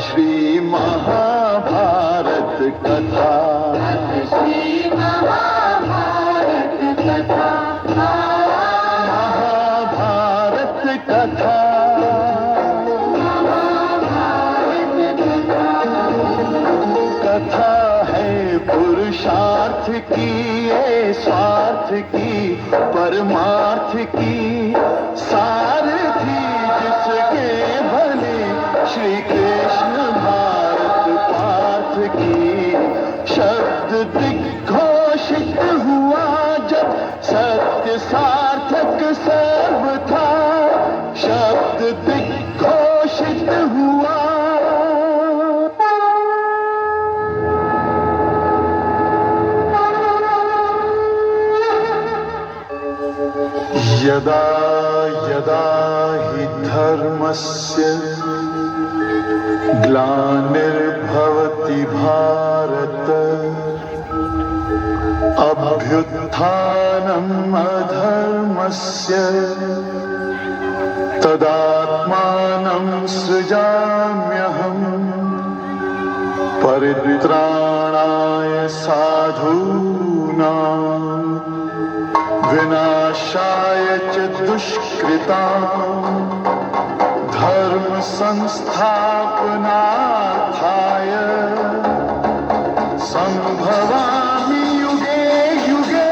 श्री महाभारत कथा, श्री महाभारत कथा, महाभारत कथा, कथा है पुरुषार्थ की, ये स्वार्थ की, परमार्थ की, सारथी जिसके भले श्री कृष्ण भारत पार्थ की। शब्द दिग्घोषित हुआ जब सत्य सार्थक सर्व था, शब्द दिग्घोषित हुआ। यदा यदा हि धर्मस्य ग्लानिर्भवति भारत, अभ्युत्थानम् अधर्मस्य तदात्मानं सृजाम्यहम्, परित्राणाय साधूनां विनाशाय च दुष्कृताम्, धर्म संस्थापनार्थाय संभवामि युगे युगे।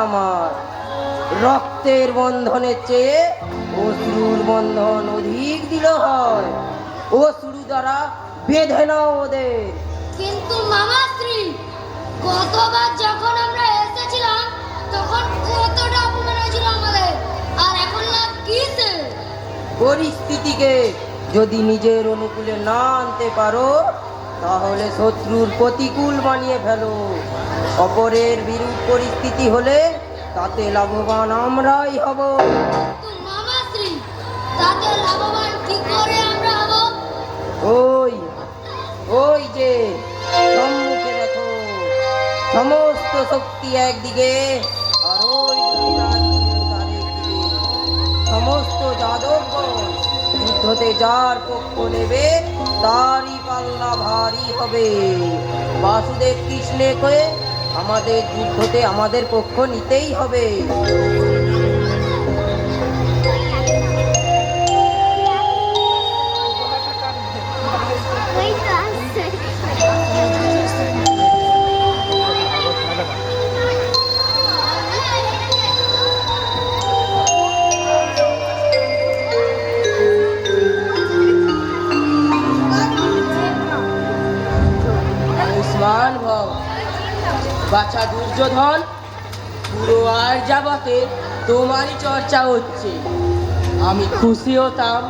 আমার রক্তের বন্ধনের চেয়ে অশ্রুর বন্ধন অধিক দিল হয়। অশ্রু দ্বারা বেঁধে নাও ওদের। কিন্তু মামা স্ত্রী, গতবার যখন আমরা এসেছিলাম তখন কতটা অপমান হয়েছিল আমাদের, আর এখন লাভ কিসে? পরিস্থিতিকে যদি নিজের অনুকূলে না আনতে পারো তাহলে শত্রুর প্রতিকূল বানিয়ে ফেলো। অপরের বিরূপ পরিস্থিতি হলে তাতে লাভবান আমরাই হব। মামা স্ত্রী, তাতে লাভবান কি করে আমরা হব? ওই ওই যে সম্মুখে দেখো, সমস্ত শক্তি একদিকে আর ওই আরেকদিকে। সমস্ত যাদবগণ যুদ্ধতে যার পক্ষ নেবে তারই পাল্লা ভারী হবে। বাসুদেব কৃষ্ণে কয়ে আমাদের যুদ্ধতে আমাদের পক্ষ নিতেই হবে। বাছা দুর্যোধন, পুরো আর যাবতে তোমারই চর্চা হচ্ছে। আমি খুশি হতাম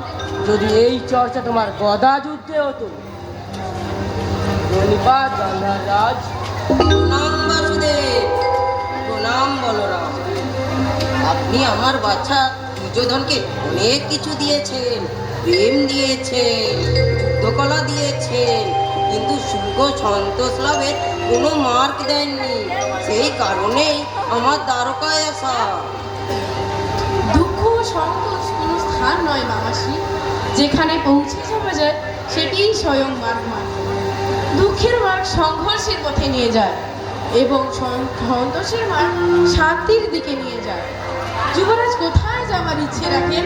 যদি এই চর্চা তোমার গদা যুদ্ধে হতো। ধন্যবাদ গান্ধার রাজ। বাসুদেব, আমার বাচ্চা দুর্যোধনকে অনেক কিছু দিয়েছেন, প্রেম দিয়েছেন, যুদ্ধকলা দিয়েছেন, কিন্তু সুখ সন্তোষ লাভের কোনো মার্ক দেননি। সেই কারণেই আমার দ্বারকায় আসা। দুঃখ ও সংকোচ কোনো স্থান নয় মামাসি, যেখানে পৌঁছে যাওয়া যায় সেটিই স্বয়ং মার্গ মাত্র। দুঃখের মার্গ সংঘর্ষের পথে নিয়ে যায় এবং সন্তোষের মার্গ শান্তির দিকে নিয়ে যায়। যুবরাজ কোথায় যাবার ইচ্ছে রাখেন?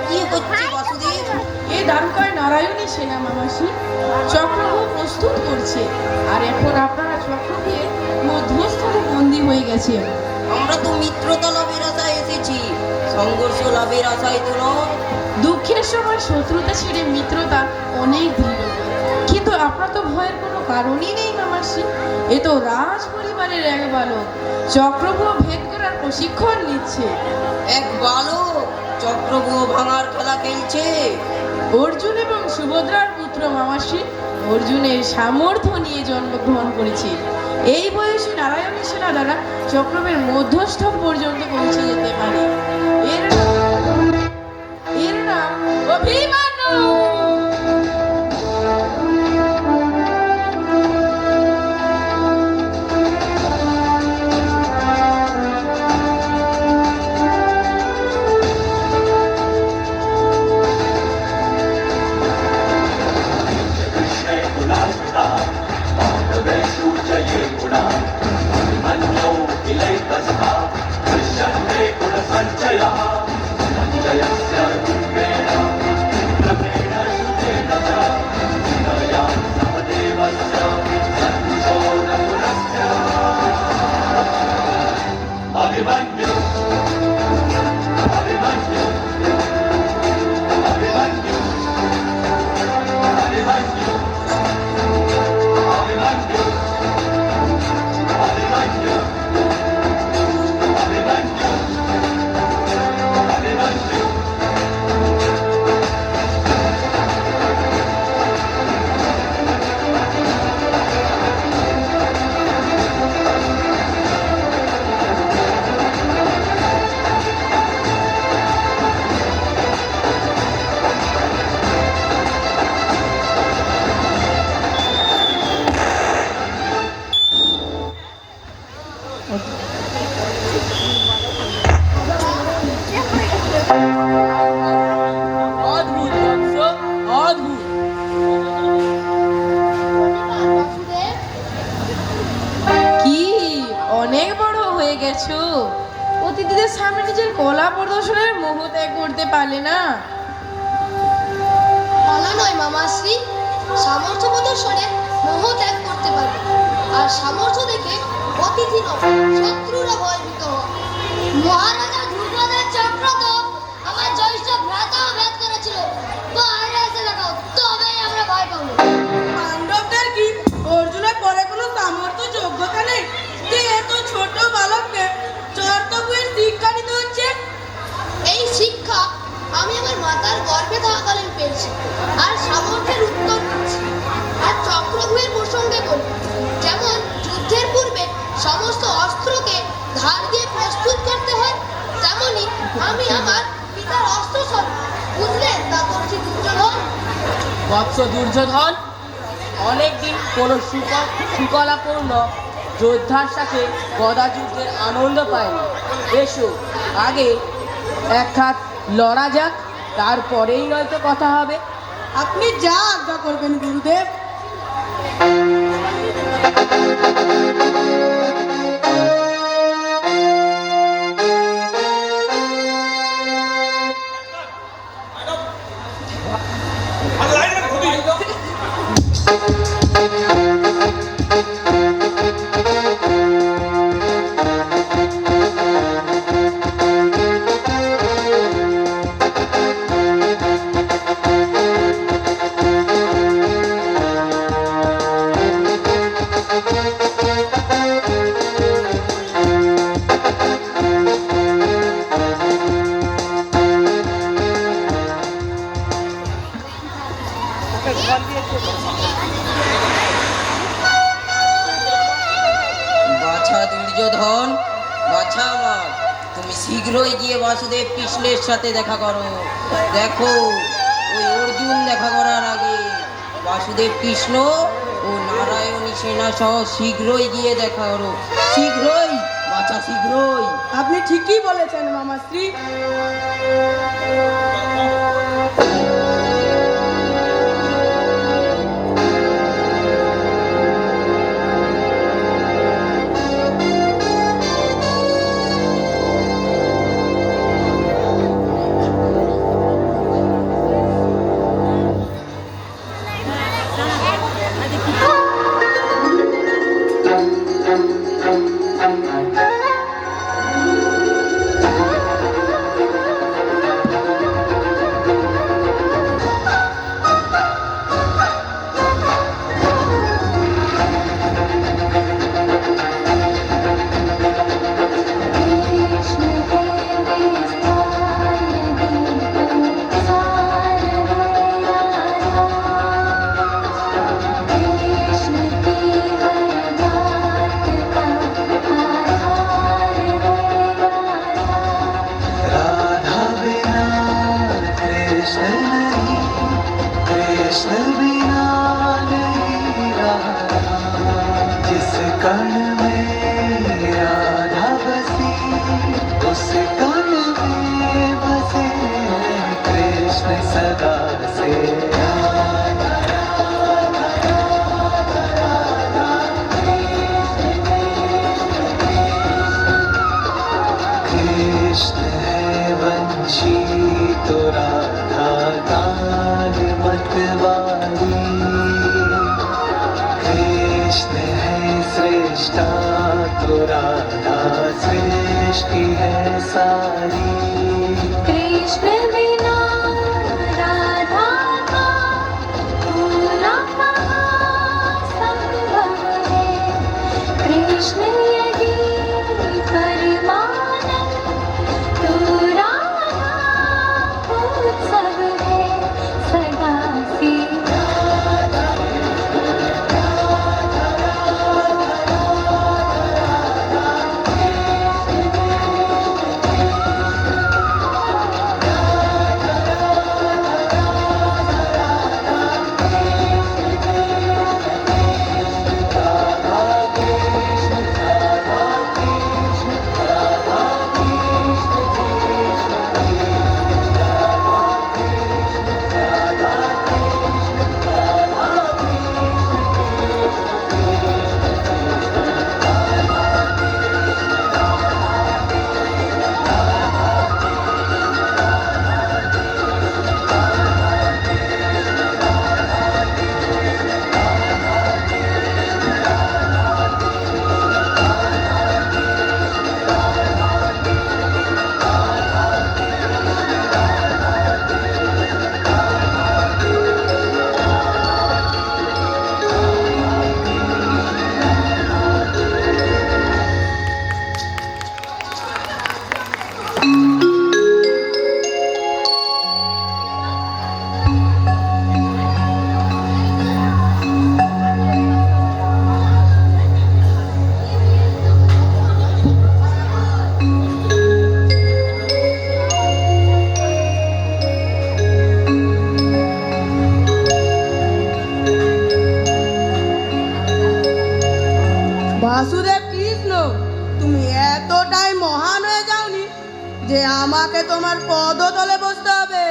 কি হচ্ছে বাসুদেব? এ দ্বারকায় নারায়ণী সেনা মামাসি চক্রব্যূহ প্রস্তুত করছে, আর এখন আপনারা চক্রব্যূহের মধ্যস্থলে বন্দী হয়ে গেছে। আমরা তো মিত্রতা লাভের আশায় এসেছি, সংঘর্ষ লাভের আশায় তো নয়। দুঃখের সময় শত্রুতা ছেড়ে মিত্রতা অনেক দৃঢ়, কিন্তু আপনার তো ভয়ের কোনো কারণই নেই মামাসি। এ তো রাজ পরিবারের এক বালক চক্রব্যূহ ভেদ করার প্রশিক্ষণ নিচ্ছে। এক বালক চক্রব্যূহ ভাঙার খেলা খেলছে? অর্জুন এবং সুভদ্রার পুত্র মামাসি অর্জুনের সামর্থ্য নিয়ে জন্মগ্রহণ করেছে। এই বয়সে নারায়ণী সেনা দ্বারা চক্রবের মধ্যস্থল পর্যন্ত পৌঁছে যেতে পারে। এর নাম অভিমান্যু। অদ্ভুত বংশ, অদ্ভুত। বাসুদেব, কি অনেক বড় হয়ে গেছো, অতিথিদের সামনে নিজের কলা প্রদর্শনের মোহ ত্যাগ করতে পারলে না? কলা নয় মামাশ্রী, সামর্থ্য প্রদর্শনে মোহ ত্যাগ করতে পারবে। আর সামর্থ্য দেখে অতিথি নয়, শত্রুরা ভয়ভীত হয়। মহারাজা ধ্রুপদের চক্র তো আমার জ্যৈষ্ঠ ভ্রাতাও ভেদ করেছিল। বাইরে এসে দেখাও, তবেই আমরা ভয় পাবো। পাণ্ডবদের কি অর্জুনের পরে কোনো সামর্থ্য যোগ্যতা নেই যে এত ছোট বালককে চর্তব্যের শিক্ষা দিতে হচ্ছে? এই শিক্ষা আমি আমার মাতার গর্ভে থাকাকালীন পেয়েছি, আর সামর্থ্যের উত্তর দিচ্ছি। আর চক্রব্যূহের প্রসঙ্গে বলি, যেমন যুদ্ধের পূর্বে সমস্ত অস্ত্রকে ধার দিয়ে প্রস্তুত করতে হয়, তেমনি আমি আমার পিতার অস্ত্র সব বুঝলেন তা করছি দুর্যোধন। বৎস দুর্যোধন, অনেকদিন কোনো সুকলাপূর্ণ যোদ্ধার সাথে গদা যুদ্ধের আনন্দ পায়নি। এসো আগে এক হাত লড়া যাক, তারপরেই নয়তো কথা হবে। আপনি যা আজ্ঞা করবেন গুরুদেব। দুর্যোধন, বাছা আমার, তুমি শীঘ্রই গিয়ে বাসুদেব কৃষ্ণের সাথে দেখা করো। দেখো, ওই অর্জুন দেখা করার আগে বাসুদেব কৃষ্ণ ও নারায়ণী সেনা সহ শীঘ্রই গিয়ে দেখা করো। শীঘ্রই বাছা, শীঘ্রই। আপনি ঠিকই বলেছেন মামাশ্রী। कृष्ण बिना राधा का पूरा संभव है। कृष्ण यदि परमानंद तो राधा उत्सव है सदा से। বাসুদেব কৃষ্ণ, তুমি এতটাই মহান হয়ে যাওনি যে আমাকে তোমার পদতলে বসতে হবে।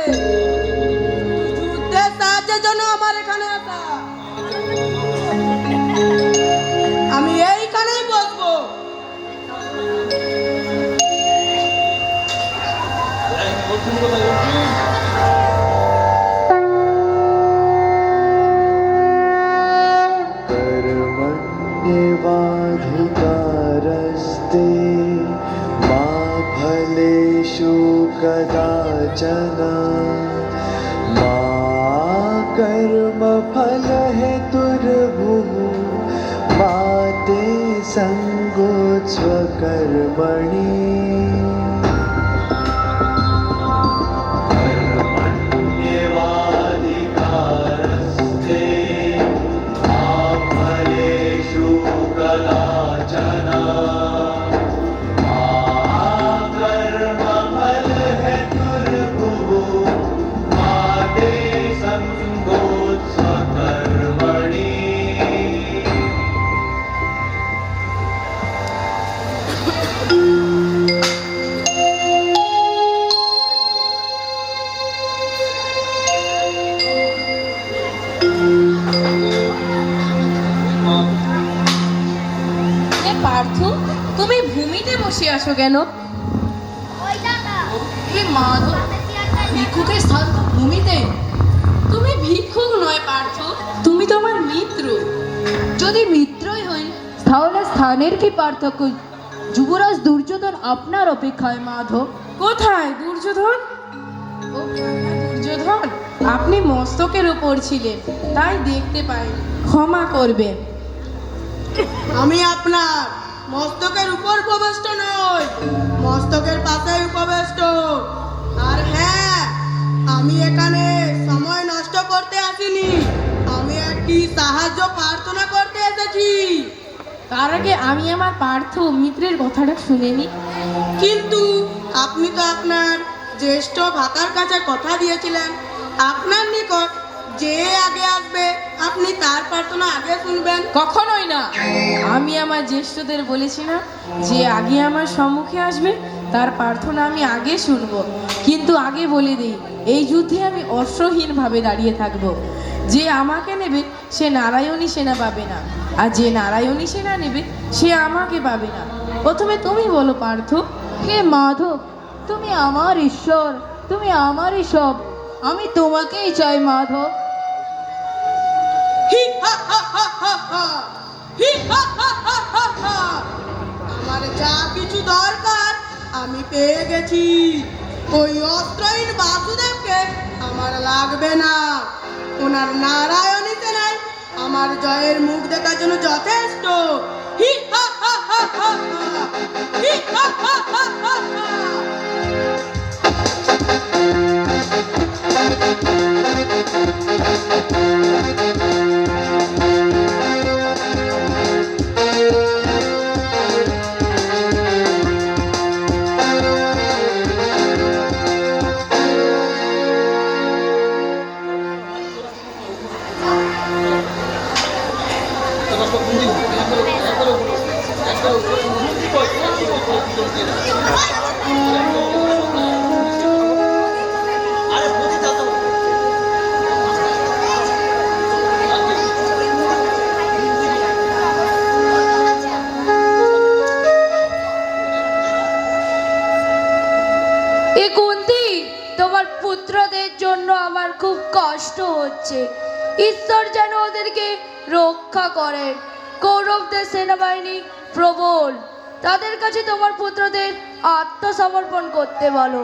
যুদ্ধের সাহায্যের জন্য আমার এখানে আসা। আমি এইখানেই বসবো। कर्मण्येवाधिकारस्ते मा फलेषु कदाचन मा कर्मफल हेतुर्भुः मा ते सङ्गोत्स्वकर्मणि कर्म এ পার্থ, তুমি ভূমিতে বসে আছো কেন? হে মাধব, ভিক্ষুকের স্থান তো ভূমিতে। তুমি ভিক্ষুক নয় পার্থ, তুমি তো আমার মিত্র। যদি মিত্রই হই তাহলে স্থানের কি পার্থক্য? যুবরাজ দুর্যোধন আপনার অপেক্ষায় মাধব। কোথায় দুর্যোধন? ও দুর্যোধন, আপনি মস্তকের উপর ছিলেন, তাই দেখতে পাই, ক্ষমা করবেন। আমি আপনার মস্তকের উপর উপবেষ্ট নই, মস্তকের পাশে উপবেষ্ট। আর হ্যাঁ, আমি এখানে সময় নষ্ট করতে আসিনি, আমি একটি সাহায্য প্রার্থনা করতে এসেছি। তার আগে আমি আমার পার্থ মিত্রের কথাটা শুনিনি। কিন্তু আপনি তো আপনার জ্যেষ্ঠ ভ্রাতার কাছে কথা দিয়েছিলেন, আপনার নিকট যে আগে আসবে আপনি তার প্রার্থনা আগে শুনবেন। কখনোই না, আমি আমার জ্যেষ্ঠদের বলেছি না, যে আগে আমার সম্মুখে আসবে তার প্রার্থনা আমি আগে শুনবো। কিন্তু আগে বলে দিই, এই যুদ্ধে আমি অস্ত্রহীনভাবে দাঁড়িয়ে থাকবো। যে আমাকে নেবে সে নারায়ণী সেনা পাবে না, আর যে নারায়ণী সেনা নেবে সে আমাকে পাবে না। প্রথমে তুমি বলো পার্থ। হে মাধব, তুমি আমার ঈশ্বর, তুমি আমারই সব, আমি তোমাকেই চাই মাধব। হি হা হা হা হা হা, হি হা হা হা হা হা। আমার যা কিছু দরকার আমি পেয়ে গেছি, ওই অস্ত্রহীন বাসুদেবকে আমার লাগবে না। ওনার নারায়ণী সেনাই আমার জয়ের মুখ দেখার জন্য যথেষ্ট। হি হা হা হা হা হা, হি হা হা হা হা হা। এ কুন্তি, তোমার পুত্রদের জন্য আমার খুব কষ্ট হচ্ছে। ঈশ্বর যেন ওদেরকে রক্ষা করেন। কৌরবদের সেনাবাহিনী প্রবল, তাদের কাছে তোমার পুত্রদের আত্মসমর্পণ করতে বলো।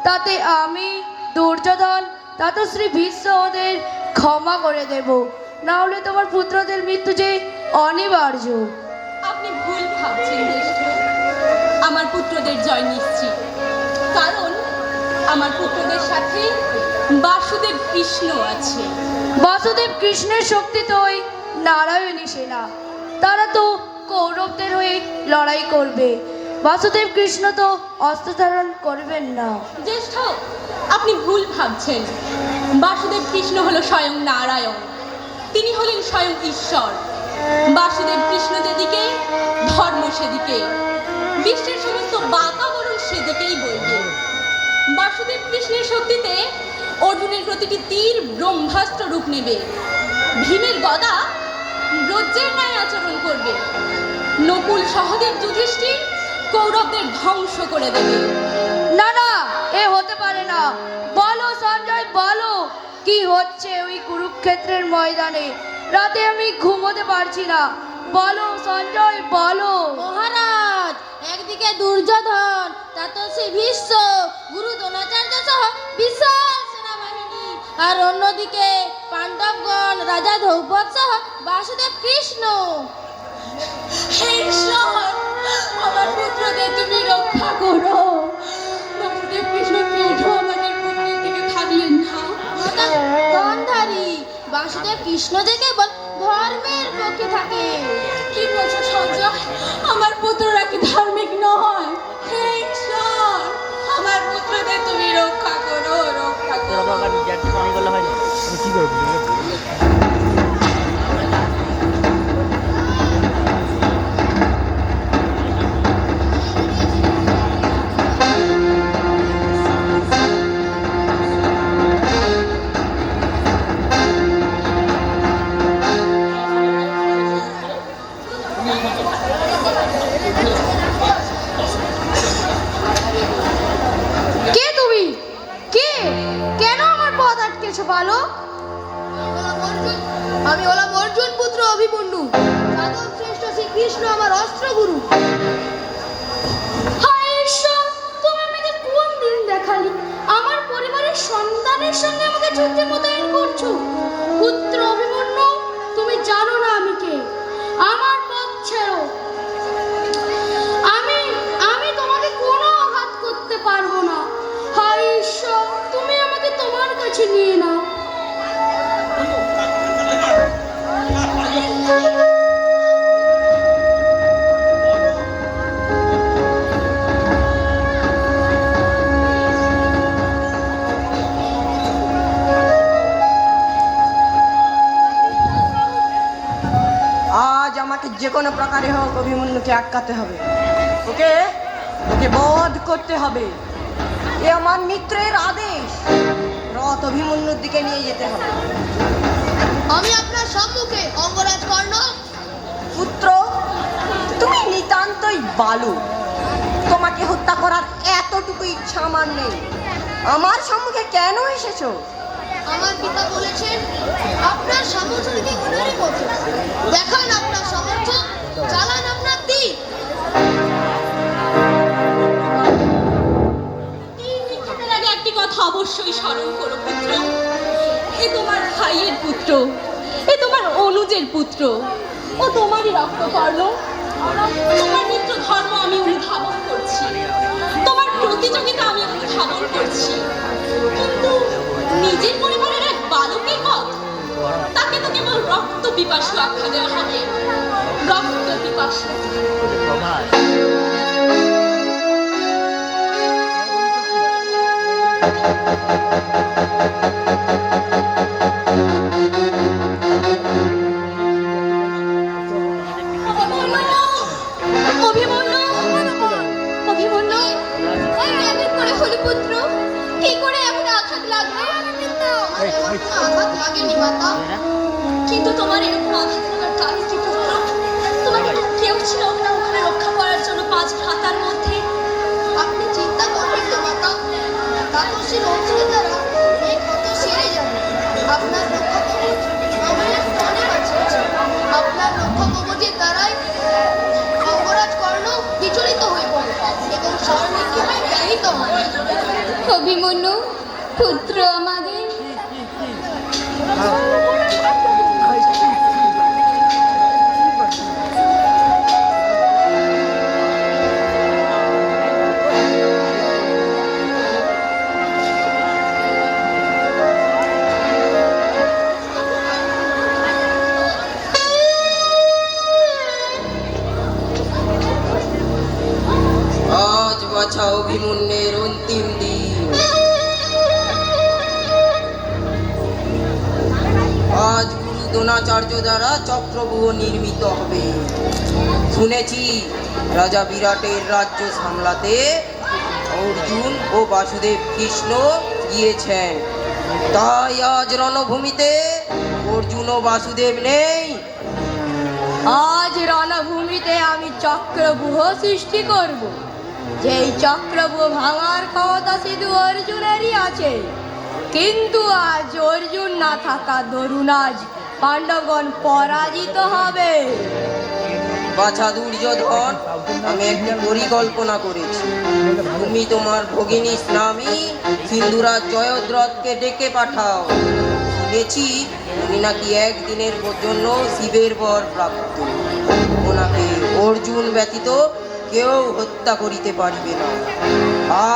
তাতে আমি, দুর্যোধন, তাতে শ্রী ভীষ্ম ওদের ক্ষমা করে দেব। না হলে তোমার পুত্রদের মৃত্যু যে অনিবার্য। আপনি ভুল ভাবছেন জ্যেষ্ঠ, আমার পুত্রদের জয় নিশ্চিত। কারণ আমার পুত্রদের সাথে বাসুদেব কৃষ্ণ আছে। বাসুদেব কৃষ্ণের শক্তি তো ওই নারায়ণী সেনা, তারা তো কৌরবদের হয়ে লড়াই করবে। বাসুদেব কৃষ্ণ তো অস্ত্র ধারণ করবেন না। জ্যেষ্ঠ, আপনি ভুল ভাবছেন। বাসুদেব কৃষ্ণ হলো স্বয়ং নারায়ণ, তিনি হলেন স্বয়ং ঈশ্বর। বাসুদেব কৃষ্ণ যেদিকে, ধর্ম সেদিকে, বিশ্বের সমস্ত বাতাবরণ সেদিকেই বইবে। বাসুদেব কৃষ্ণের শক্তিতে অর্জুনের প্রতিটি তীর ব্রহ্মাস্ত্র রূপ নেবে। ভীমের গদা ব্রজ্যের ন্যায় আচরণ করবে। নকুল, সহদেব, যুধিষ্ঠির কৌরবদের ধ্বংস করে দেবে। না না, এ হতে পারে না। বলো সঞ্জয়, বলো কি হচ্ছে ওই কুরুক্ষেত্রের ময়দানে? রাতে আমি ঘুমোতে পারছি না। বলো সঞ্জয়, বলো। মহারাজ, একদিকে দুর্যোধন, তারপর শ্রী ভীষ্ম, গুরু দ্রোণাচার্য সহ বিশাল সেনাবাহিনী, আর অন্যদিকে পাণ্ডবগণ, রাজা দ্রৌপদ সহ বাসুদেব কৃষ্ণ। হে ঈশ্বর, আমার পুত্রদের তুমি রক্ষা করো। বাসুদেব কৃষ্ণ কেন আমাদের পুত্রের দিকে থাকলেন না? ধনধারী বাসুদেব কৃষ্ণ যে কেবল ধর্মের পক্ষে থাকে। কি বলছো সঞ্জয়? আমার পুত্ররা কি ধার্মিক নয়? হে ঈশ্বর, আমার পুত্রদের তুমি রক্ষা করো, রক্ষা করো। বালক? আমি হলাম অর্জুন পুত্র অভিমন্যু। যাদব শ্রেষ্ঠ শ্রীকৃষ্ণ আমার অস্ত্রগুরু। হায় ঈশ্বর, তুমি আমাকে কোন দিন দেখালি আমার পরিবারের সন্তানের সঙ্গে আমাকে যুদ্ধে মোতায়েন করছো? পুত্র অভিমন্যু, তুমি জানো না আমি কে। আমার পথ ছেড়ো। আমি তোমাকে কোনো আঘাত করতে পারবো না। হায় ঈশ্বর, তুমি আমাকে তোমার কাছে নিয়ে নাও। আজ আমাকে যে কোনো প্রকারে হোক অভিমন্যুকে আটকাতে হবে। ওকে ওকে বধ করতে হবে। এ আমার মিত্রের আদেশ। রথ অভিমন্যুর দিকে নিয়ে যেতে হবে। আমি আপনার সম্মুখে অঙ্গরাজ কর্ণ। পুত্র, তুমি নিতান্তই বালু। তোমাকে হত্যা করার এতটুকু ইচ্ছা আমার নেই। আমার সম্মুখে কেন এসেছো? আমার পিতা বলেছেন আপনার সামর্থ্য থেকে ওনারই পথে। দেখান আপনার সামর্থ্য, চালান আপনার তীর। তীর নিক্ষেপের আগে একটি কথা অবশ্যই স্মরণ করো পুত্র। এ তোমার ভাইয়ের পুত্র, এ তোমার অনুজের পুত্র, ও তোমারই রক্তকর্ণ। তোমার মিত্র ধর্ম আমি অনুধাবন করছি, তোমার প্রতিযোগিতা আমি অনুধাবন করছি, কিন্তু নিজের পরিবারের এক বালকের পথ, তাকে তো কেবল রক্ত পিপাসু আখ্যা দেওয়া হবে। রক্ত পিপাসু। অভিমন্যু, অভিমন্যু, এই কেমন করে হলি পুত্র? কি করে এমন আঘাত লাগলো? আমার এমন কোনো আঘাত লাগেনি মাতা। কিন্তু তোমার এরকম আঘাত লাগার কারণ কি পুত্র? তোমার কি কেউ ছিল না ওখানে রক্ষা করার জন্য 5 ভ্রাতার মধ্যে? আপনি চিন্তা করবেন না মাতা। তাপসীর অঞ্চলে দ্বারা এই ক্ষত সেরে যাবে। আপনার লক্ষ্য কবচ আমার অনেক আছে। আপনার লক্ষ্য কবচের দ্বারাই অঙ্গরাজ কর্ণ বিচলিত হয়ে পড়ে এবং স্বর্ণিক্ষেপে ব্যাহত হয়। অভিমন্যু, পুত্র আমাদের। আজ বাছা অভিমন্যের অন্তিম দিন। আজ গুরু দ্রোণাচার্য দ্বারা চক্রব্যূহ নির্মিত হবে। শুনেছি রাজা বিরাটের রাজ্য সামলাতে অর্জুন ও বাসুদেব কৃষ্ণ গিয়েছেন। তাই আজ রণভূমিতে অর্জুন ও বাসুদেব নেই। আজ রণভূমিতে আমি চক্রব্যূহ সৃষ্টি করব। যেই চক্রব্যূহ ভাঙার ক্ষমতা শুধু অর্জুনেরই আছে। কিন্তু আজ অর্জুন না থাকা দরুন আজ পাণ্ডবগণ পরাজিত হবে। বাছা দুর্যোধন, আমি একটি পরিকল্পনা করেছি। তুমি তোমার ভগিনী স্নামী সিন্ধুরাজ জয়দ্রথকে ডেকে পাঠাও। শুনেছি উনি নাকি একদিনের জন্য শিবের বর প্রাপ্ত। ওনাকে অর্জুন ব্যতীত কেউ হত্যা করিতে পারিবে না।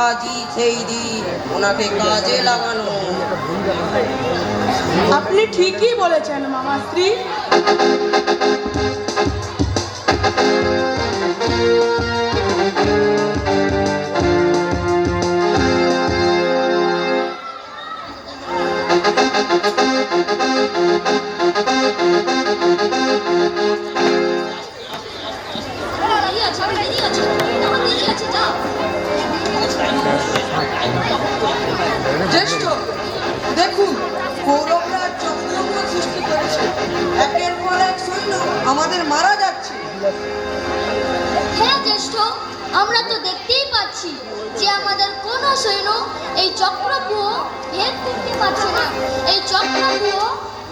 আজই সেই দিন ওনাকে কাজে লাগানো। আপনি ঠিকই বলেছেন মামাশ্রী। দেরি আছে, দেরি আছে, আমার দেরি আছে, যাও। জ্যেষ্ঠ, দেখুন কৌরবরা চক্রব্যূহ সৃষ্টি করেছে। একের পর এক সৈন্য আমাদের মারা যাচ্ছে। হ্যাঁ জ্যেষ্ঠ, আমরা তো দেখতেই পাচ্ছি পাচ্ছি যে আমাদের কোনো সৈন্য এই চক্রব্যূহ ভেদ করতে পারছে না। এই চক্রব্যূহ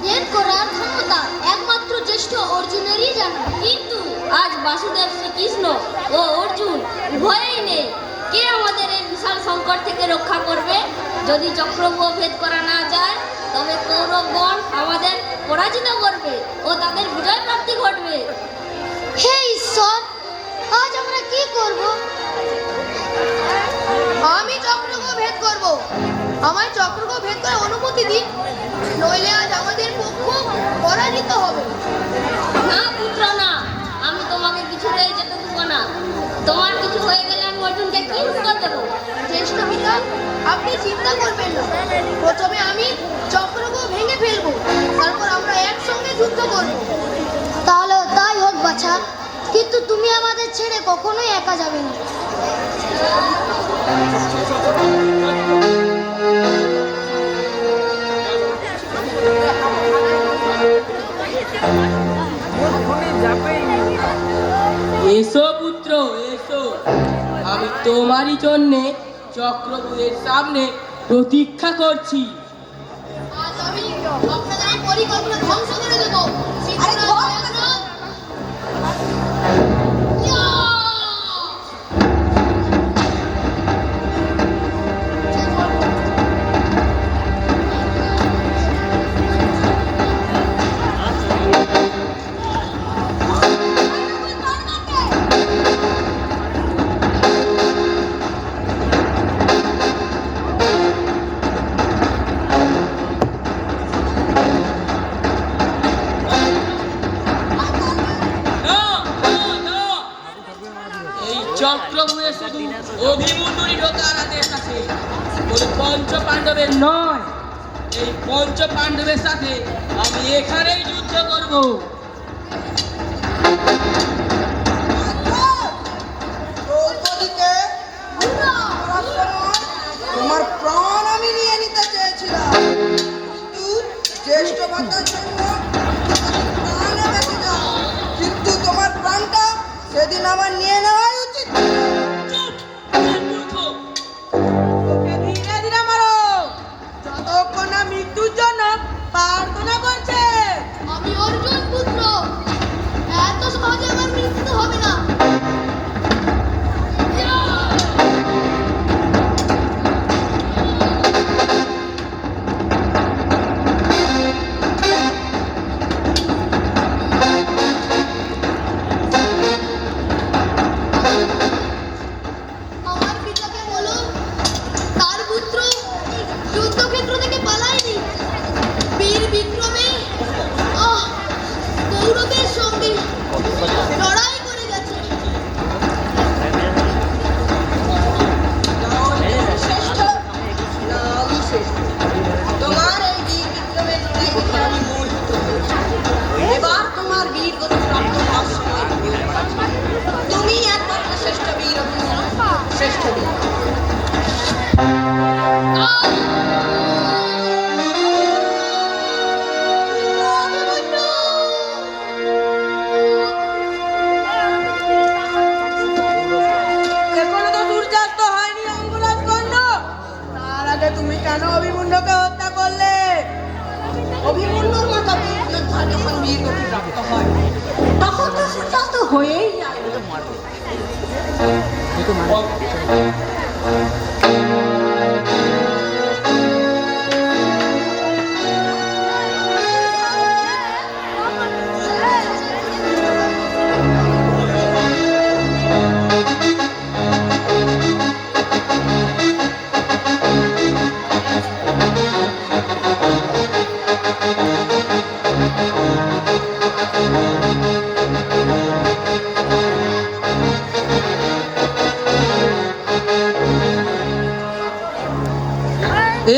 ভেদ করার ক্ষমতা একমাত্র জ্যেষ্ঠ অর্জুনেরই জানা। কিন্তু আজ বাসুদেব, শ্রীকৃষ্ণ ও অর্জুন উভয়েই নেই। কে আমাদের এই বিশাল সংকট থেকে রক্ষা করবে? যদি চক্রব্যূহ ভেদ করা না যায় তবে কৌরবগণ আমাদের পরাজিত করবে ও তাদের বিজয় প্রাপ্তি ঘটবে। হে ঈশ্বর, আজ আমরা কি করব? আমি চক্রকে ভেদ করব। আমায় চক্রকে ভেদ করার অনুমতি দিন, নইলে আজ আমাদের পক্ষ পরাজিত হবে। না পুত্র না, আমি তোমাকে কিছুতেই যেতে দেবো না। তোমার কিছু হয়ে গেলে আমি অর্জুনকে কি উত্তর দেবো? জ্যেষ্ঠ পিতা, আপনি চিন্তা করবেন না। প্রথমে আমি চক্রকে ভেঙে ফেলবো, তারপর আমরা একসঙ্গে যুদ্ধ করব। তাহলে তাই হোক বাছা, কিন্তু তুমি আমাদের ছেড়ে কখনোই একা যাবে না। এসো পুত্র, এসো। আমি তোমারই জন্যে চক্রব্যূহের সামনে প্রতীক্ষা করছি। আজ আমি আপনাদের এই পরিকল্পনা ধ্বংস করে দেবো। এই চক্রব্যূহে শুধু অভিমন্যুরই ঢোকার আদেশ আছে, কোনো পঞ্চ পাণ্ডবের নয়। এই পঞ্চ পাণ্ডবের সাথে আমি এখানেই যুদ্ধ করব। দ্রৌপদীকে মারার সময় তোমার প্রাণ আমি নিয়ে নিতে চেয়েছিলাম, কিন্তু জ্যেষ্ঠ ভাতার জন্য প্রাণে বেঁচে যাও। কিন্তু তোমার প্রাণটা সেদিন আমার নিয়ে নেওয়াই উচিত। ওকে ধীরে ধীরে মারো, যতক্ষণ না মৃত্যুর জন্য প্রার্থনা করছে। আমি অর্জুন পুত্র, এত সহজে আমার মৃত্যু হবে না। আমার পিতাকে বলুন তার পুত্র যুদ্ধক্ষেত্র থেকে পালায়নি, বীর বিক্রমে কৌরবের সঙ্গে লড়াই করে গেছে। শ্রেষ্ঠ না আমি শ্রেষ্ঠ? তোমার এই বীর বিক্রমের লড়াই দেখে আমি মোহিত হয়েছি। এবার তোমার বীর গতি প্রাপ্ত হওয়ার সময় তুমি একমাত্র শ্রেষ্ঠ বীর অভিমন্যু, শ্রেষ্ঠ বীর। এখনো তো সূর্যাস্ত হয়নি অঙ্গরাজ কর্ণ, তার আগে তুমি কেন অভিমন্যুকে হত্যা করলে? অভিমন্যুর মতো বীর যোদ্ধা যখন বীর গতি প্রাপ্ত হয় তখন তো সূর্যাস্ত হয়েই যায়।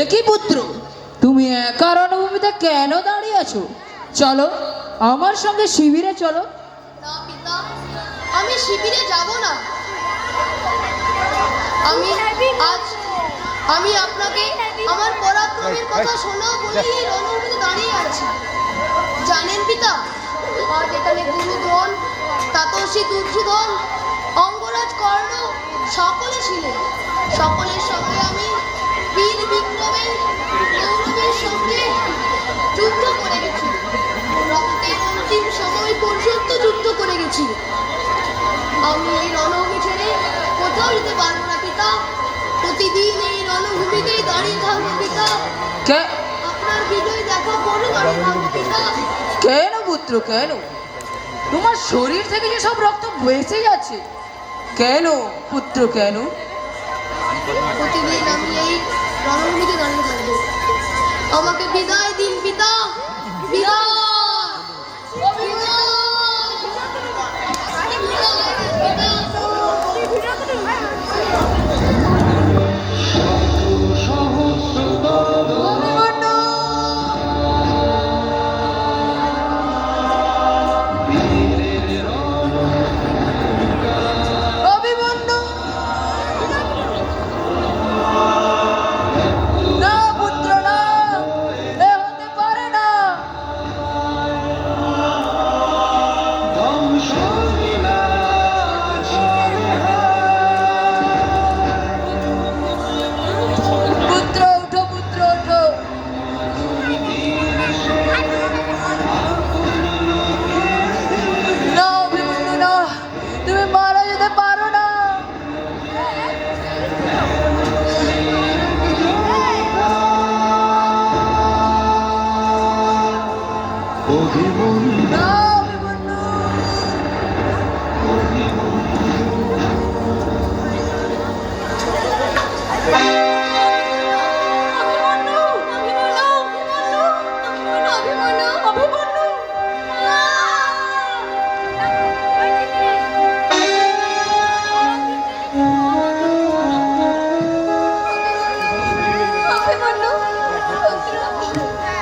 একই পুত্র, তুমি একা রণভূমিতে কেন দাঁড়িয়ে আছো? চলো আমার সঙ্গে শিবিরে চলো। না পিতা, আমি শিবিরে যাব না। আমি আপনাকে আমার পরাক্রমের কথা শোনাও বলেই এই রণভূমিতে দাঁড়িয়ে আছি। জানেন পিতা, আজ এখানে গুরুধন, তাতসী দুর্যোধন, অঙ্গরাজ কর্ণ, সকলে ছিলেন। সকলের সঙ্গে আমি বীর বিক্রমে গৌরবের সঙ্গে যুদ্ধ করে গেছি। রক্তের অন্তিম সময় পর্যন্ত যুদ্ধ করে গেছি। আমি এই রণভূমি ছেড়ে কোথাও যেতে পারবো না পিতা। প্রতিদিন এই রণভূমিতেই দাঁড়িয়ে থাকবো পিতা। আপনার বিজয় দেখা করে দাঁড়িয়ে থাকবো পিতা। কেন পুত্র কেন? তোমার শরীর থেকে যে সব রক্ত বসে যাচ্ছে কেন পুত্র কেন? প্রতিদিন আমি এই রণভূমিতে দাঁড়িয়ে থাকবো। আমাকে বিদায় দিন পিতা, বিদায়। না পুত্র না, এ হতে পারে না। পুত্র ওঠো, পুত্র ওঠো। না অভিমন্যু না, তুমি মারা যেতে পারো না। না অভিমন্যু।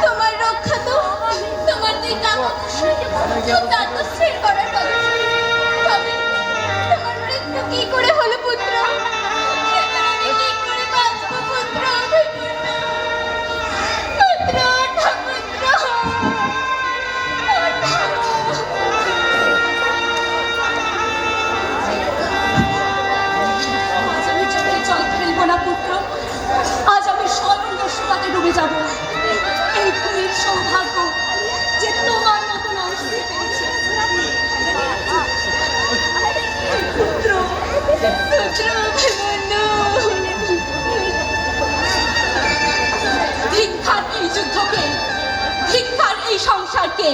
তোমার রক্ষা তো তোমার দুই দাঁতস্থির করার কথা ছিল। তবে তোমার মৃত্যু কি করে হলো পুত্র? এবার আমি কি করে বাঁচবো পুত্র? পুত্র ওঠো, পুত্র আজ আমি চোখে জল ফেলবো না পুত্র। আজ আমি স্বয়ং দস্যুতাতে ডুবে যাব। এই ভূমির সৌভাগ্য যে তোমার মতো মানুষকে পেয়েছে। পুত্র, পুত্র অভিমন্যু। ধিক্কার এই যুদ্ধকে, ধিক্কার এই সংসারকে,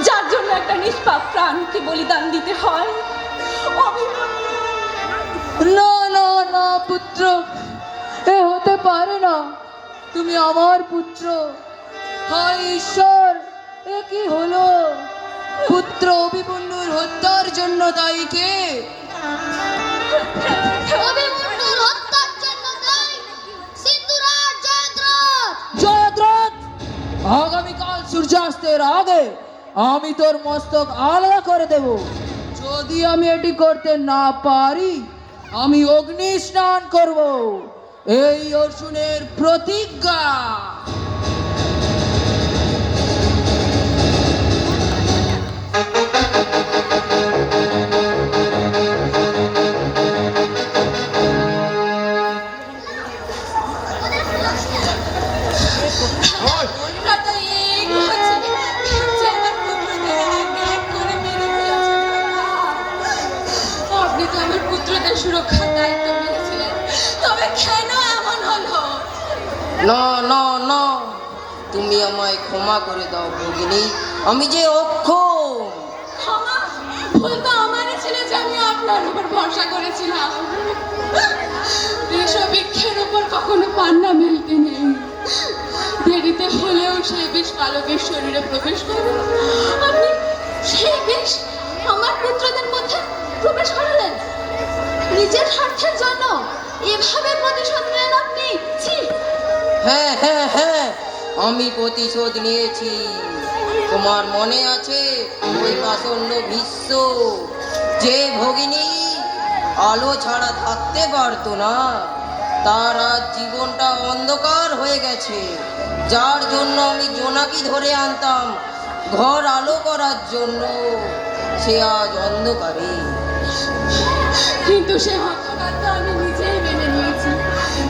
যার জন্য একটা নিষ্পাপ প্রাণকে বলিদান দিতে হয়। অভিমন্যু, না না না পুত্র, এ হতে পারে না। তুমি আমার পুত্র। হায় ঈশ্বর, এ কি হলো? পুত্র অভিমন্যুর হত্যার জন্য দায়ী কে? অভিমন্যুর হত্যার জন্য দায়ী সিন্ধুরাজ জয়দ্রথ। জয়দ্রথ, আগামীকাল সূর্যাস্তের আগে আমি তোর মস্তক আলাদা করে দেব। যদি আমি এটি করতে না পারি, আমি অগ্নি স্নান করব। এই অর্জুনের প্রতিজ্ঞা। আপনি তো আমার পুত্রদের সুরক্ষার দায়িত্ব নিয়েছিলেন, তবে কেন এমন হলো? না না না, তুমি আমায় ক্ষমা করে দাও ভগিনী। আমি যে অক্ষম। ক্ষমা? ভুল তো আমারই ছিল যে আমি আপনার উপর ভরসা করেছিলাম। বিষবৃক্ষের উপর কখনো পান্না মেলতে নেই। দেরিতে হলেও সেই বিষ বালকের শরীরে প্রবেশ করবে। আপনি সেই বিষ আমার পুত্রদের মধ্যে প্রবেশ করালেন নিজের স্বার্থের জন্য। এভাবে প্রতিশোধ নেন আপনি? ছি! হ্যাঁ হ্যাঁ হ্যাঁ, আমি প্রতিশোধ নিয়েছি। তোমার মনে আছে ওই পাষণ্ড ভীষ্ম, যে ভগিনী আলো ছাড়া থাকতে পারতো না, তার আজ জীবনটা অন্ধকার হয়ে গেছে। যার জন্য আমি জোনাকি ধরে আনতাম ঘর আলো করার জন্য, সে আজ অন্ধকারে। কিন্তু সে হতভাগা আমি নিজেই মেনে নিয়েছি।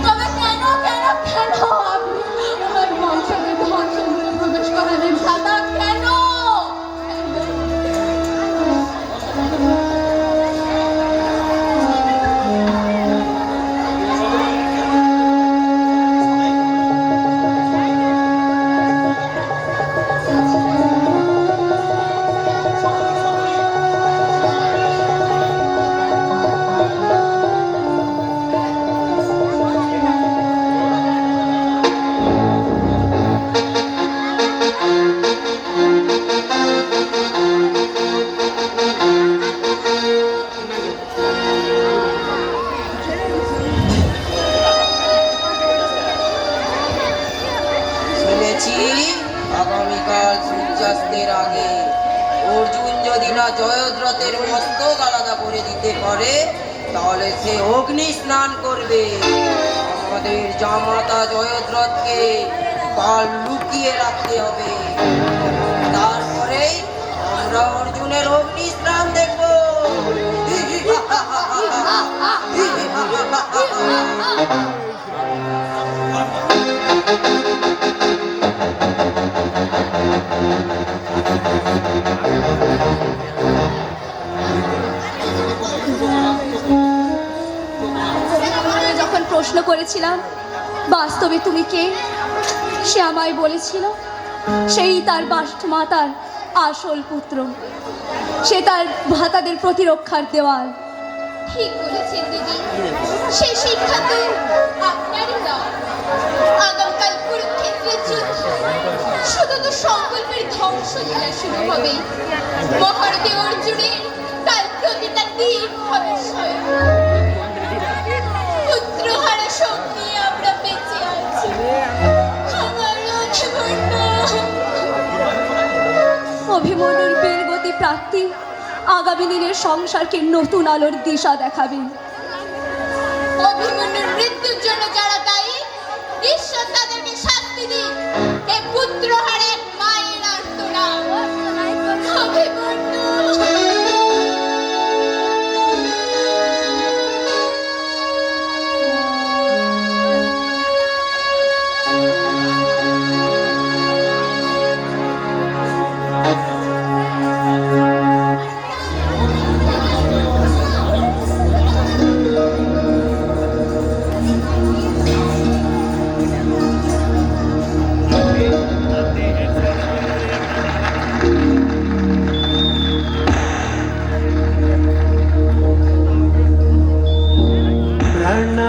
তবে কেন কেন কেন আপনি আমার বংশকে ধন সম্পদে প্রবেশ করালেন দাদা? কেন? শুনেছি আগামীকাল সূর্যাস্তের আগে অর্জুন যদি না জয়দ্রথের মস্তক আলাদা করে দিতে পারে তাহলে সে অগ্নি স্নান করবে। আমাদের জামাতা জয়দ্রথকে কাল লুকিয়ে রাখতে হবে, তারপরেই আমরা অর্জুনের অগ্নি স্নান দেখবো। যখন প্রশ্ন করেছিলাম বাস্তবে তুমি কে, সে আমায় বলেছিল সেই তার মাতার আসল পুত্র, সে তার ভাতাদের প্রতিরক্ষার দেওয়াল। ঠিক বলেছেন দিদি, সে শিক্ষা তো আপনারই দাও। আগামীকাল কুরুক্ষেত্রের যুদ্ধ শুধু তো সংকল্পের ধ্বংসলীলা শুরু হবে। মহারথী অর্জুনের কাল প্রতিটা দিন হবে স্বয়ং। পুত্রহারা শোক নিয়ে আমরা বেঁচে আছি। আমার অভিমন্যুর বীরগতি প্রাপ্তি আগামী দিনের সংসারকে নতুন আলোর দিশা দেখাবে। অভিমন্যুর মৃত্যুর জন্য যারা দায়ী, ঈশ্বর তাদেরকে শাস্তি দিন। এ পুত্রহারা এক মায়ের আর্তনাদ। অভিমন্যু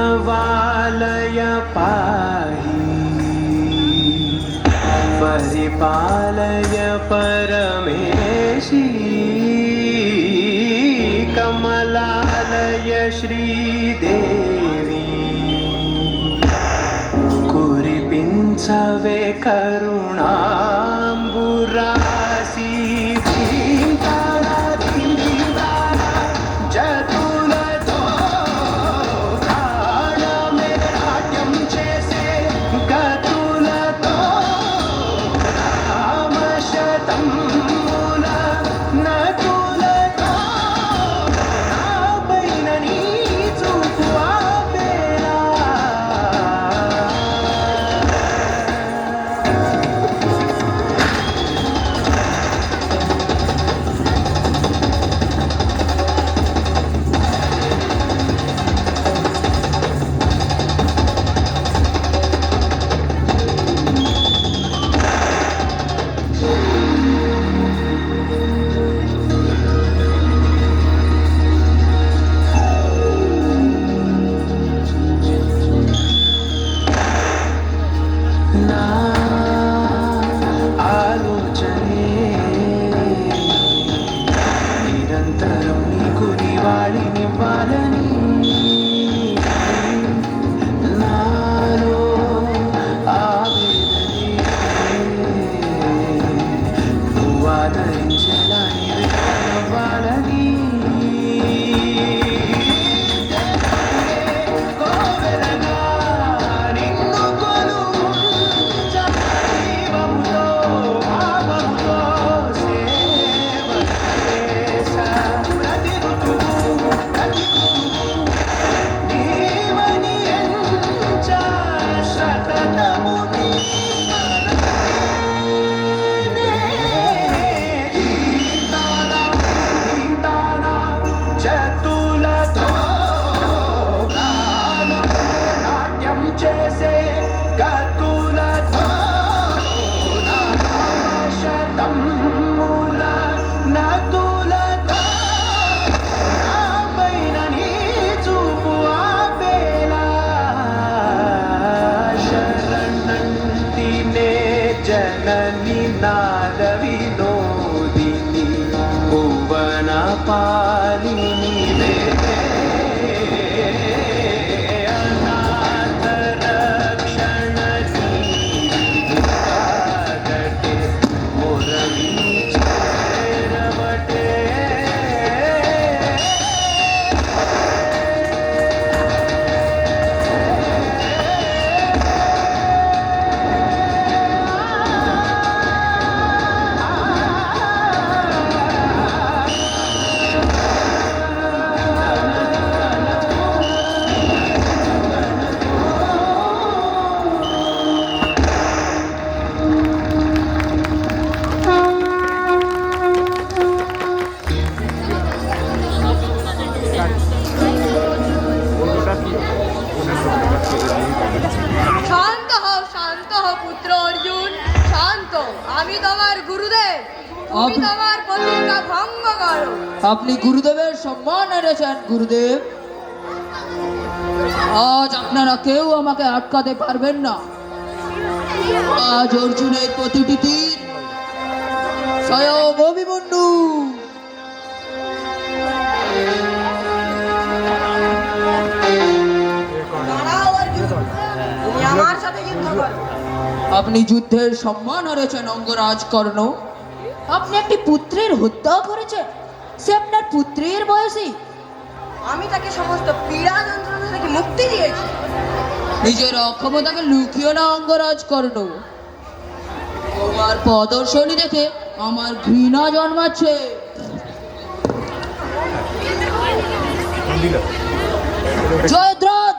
प्रणवालय पाहि परिपालय परमेशी कमलालय श्रीदेवी कुरिपिंचवे करुणाम्बुरासी भीमतारा भीमतारा जतुलतो प्राणमेराट्यं चेसे गतुलतो रामशतं मूल नकुलतो नापैननी चुकुआ पेरा শান্ত হও পুত্র অর্জুন, শান্ত। আমি তোমার গুরুদেব, তুমি তোমার প্রতিজ্ঞা ভঙ্গ করো। আপনি গুরুদেবের সম্মান এনেছেন গুরুদেব। আজ আপনারা কেউ আমাকে আটকাতে পারবেন না। আজ অর্জুনের প্রতিটি তীর স্বয়ং অভিমন্যু। দাঁড়াও অর্জুন, তুমি আমার সাথে যুদ্ধ করো। আপনি যুদ্ধের সম্মান হারিয়েছেন অঙ্গরাজ কর্ণ। আপনি একটি পুত্রের হত্যা করেছেন, সে আপনার পুত্রের বয়সী। আমি তাকে সমস্ত পীড়া যন্ত্রণা থেকে মুক্তি দিয়েছি। নিজের অক্ষমতাকে লুকিও না অঙ্গরাজ কর্ণ। তোমার প্রদর্শনী দেখে আমার ঘৃণা জন্মাচ্ছে। জয়দ্রথ,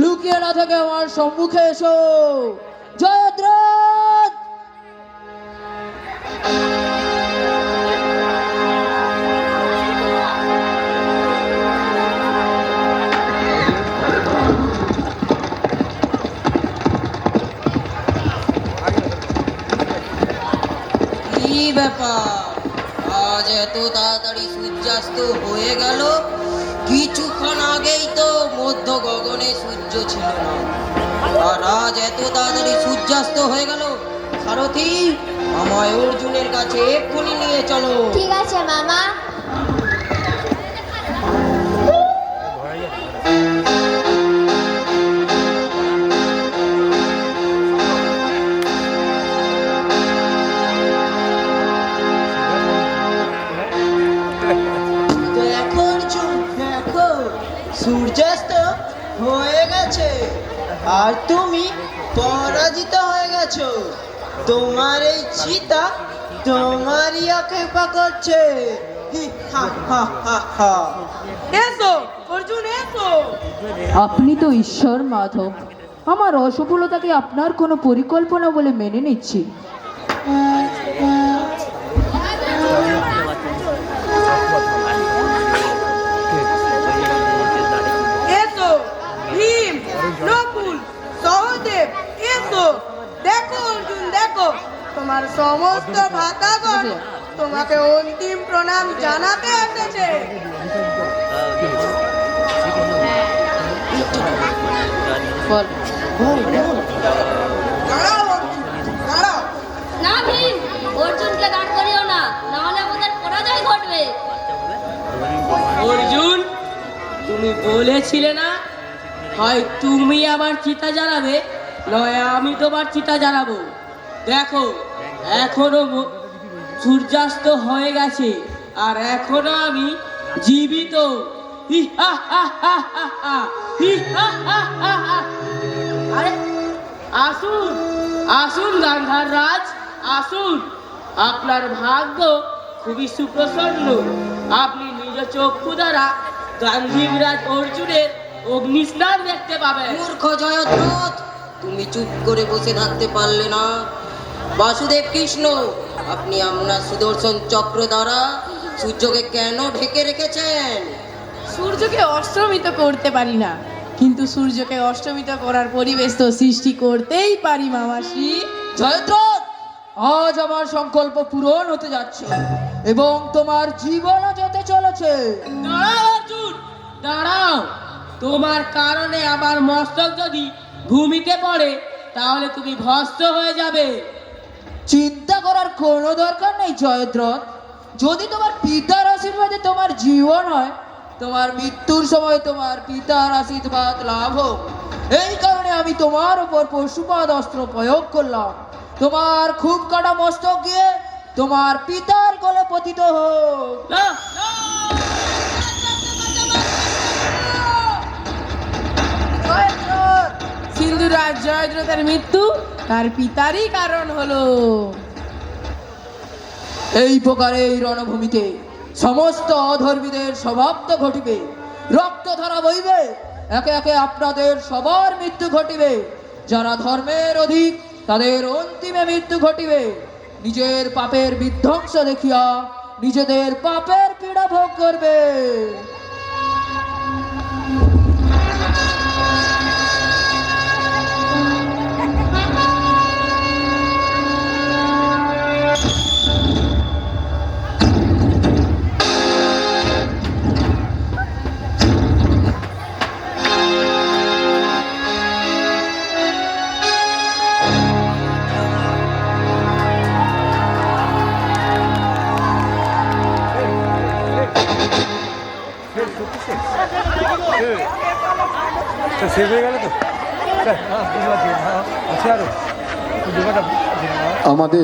লুকিয়ে না থেকে আমার সম্মুখে এসো। জয়দ্রথ! কি ব্যাপার, আজ এত তাড়াতাড়ি সূর্যাস্ত হয়ে গেল? কিছুক্ষণ আগেই তো মধ্য গগনে সূর্য ছিল না, আর আজ এত তাড়াতাড়ি সূর্যাস্ত হয়ে গেল। সারথি, আমায় অর্জুনের কাছে এক্ষুনি নিয়ে চলো। ঠিক আছে মামা। দেখো অর্জুন, দেখো সূর্যাস্ত হয়ে গেছে আর তুমি পরাজিত হয়ে গেছো। তোমার এই চিতা তোমারই আক্ষেপা করছে। হি, হা, হা, হা, হা। এসো অর্জুন, এসো। আপনি তো ঈশ্বর মাধব, আমার অসফলতাকে আপনার কোনো পরিকল্পনা বলে মেনে নিচ্ছি। এসো ভীম, নকুল, সহদেব, এসো। দেখো অর্জুন, দেখো তোমার সমস্ত ভ্রাতাগণ তোমাকে অন্তিম প্রণাম জানাতে এসেছে। দাঁড়াও অর্জুন, দাঁড়াও। না ভীম, অর্জুনকে দাঁড় করিও না, নাহলে আমাদের পরাজয় ঘটবে। অর্জুন, তুমি বলেছিলে না হয় তুমি আমার চিতা জ্বালাবে, নয় আমি তোমার চিতা জ্বালাবো। দেখো, এখনো সূর্যাস্ত হয়ে গেছে আর এখনো আমি জীবিত। হি, হা, হা, হা, হা, হা। হি, হা, হা, হা, হা। আরে আসুন, আসুন গান্ধার রাজ, আসুন। আপনার ভাগ্য খুবই সুপ্রসন্ন। আপনি নিজ চক্ষু দ্বারা গান্ধীরাজ অর্জুনের অগ্নিস্নান দেখতে পাবেন। মূর্খ জয়দ্রথ, তুমি চুপ করে বসে থাকতে পারলে না? বাসুদেব কৃষ্ণ, আপনি আপনার সুদর্শন চক্র দ্বারা সূর্যকে কেন ঢেকে রেখেছেন? সূর্যকে অস্তমিত করতে পারি না, কিন্তু সূর্যকে অস্তমিত করার পরিবেশ তো সৃষ্টি করতেই পারি মামাশ্রী। জয়দ্রথ, আজ আমার সংকল্প পূরণ হতে যাচ্ছে এবং তোমার জীবনও যেতে চলেছে। দাঁড়াও অর্জুন, দাঁড়াও। তোমার কারণে আমার মস্তক যদি ভূমিতে পড়ে তাহলে তুমি ভস্ম হয়ে যাবে। চিন্তা করার কোনো দরকার নেই জয়দ্রথ। যদি তোমার পিতার আশীর্বাদে তোমার জীবন হয়, তোমার মৃত্যুর সময় তোমার পিতার আশীর্বাদ লাভ হোক, এই কারণে আমি তোমার উপর পশুপাদ অস্ত্র প্রয়োগ করলাম। তোমার খুব কাটা মস্তক গিয়ে তোমার পিতার গলে পতিত হোক। সিন্ধুরাজ জয়দ্রথের মৃত্যু তার পিতারই কারণ হলো। এই প্রকারে এই রণভূমিতে সমস্ত অধর্মীদের সমাপ্ত ঘটিবে, রক্তধারা বইবে, একে একে আপনাদের সবার মৃত্যু ঘটিবে। যারা ধর্মের অধিক তাদের অন্তিমে মৃত্যু ঘটিবে। নিজের পাপের বিধ্বংস দেখিয়া নিজেদের পাপের পীড়া ভোগ করবে। শেষ হয়ে গেল তো আছে আরো আমাদের